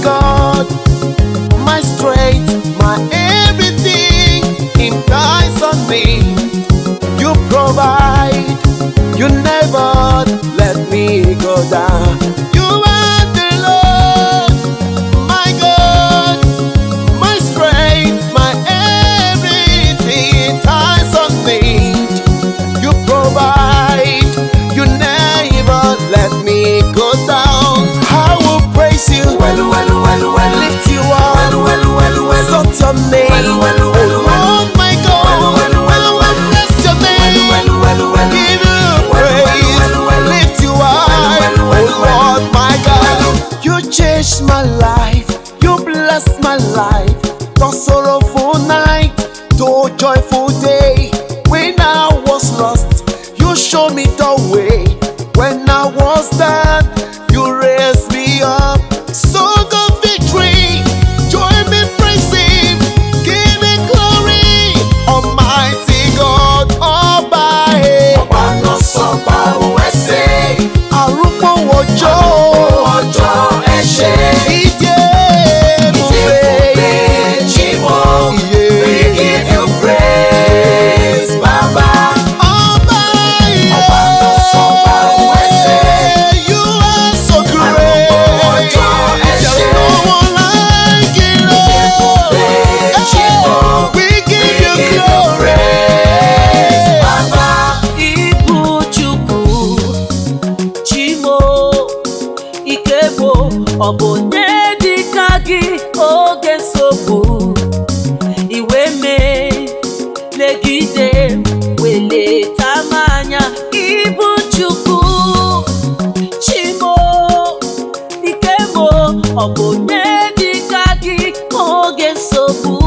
God, my strength, my everything, implies on me. You provide, you never let me go down. You are the Lord, my God, my strength, my everything, ties on me. You provide, you never let me go down. I will praise you, lift you up, exalt your name. Oh my God, bless your name, give you praise, lift you up. Oh Lord, my God, you changed my life, you blessed my life. From sorrowful night to a joyful day. When I was lost, you showed me the way. When I was down, you raised me up. So the victory, join me praising, give me glory, Almighty God, Oba Nosoba, arúgbó ọjọ́, ìdè ebùgbé, we give you praise, Baba. Oba Nosoba, you are so great. There's no one like you, Lord. We give you glory, Baba. Ibu Chukwu, Chimo, Ikebo, Obonye dịka gị oge nsogbu. Iwe mee legide weleta m anya. Ibu Chukwu, Chimo, Ikebo, Obonye dịka gị oge nsogbu.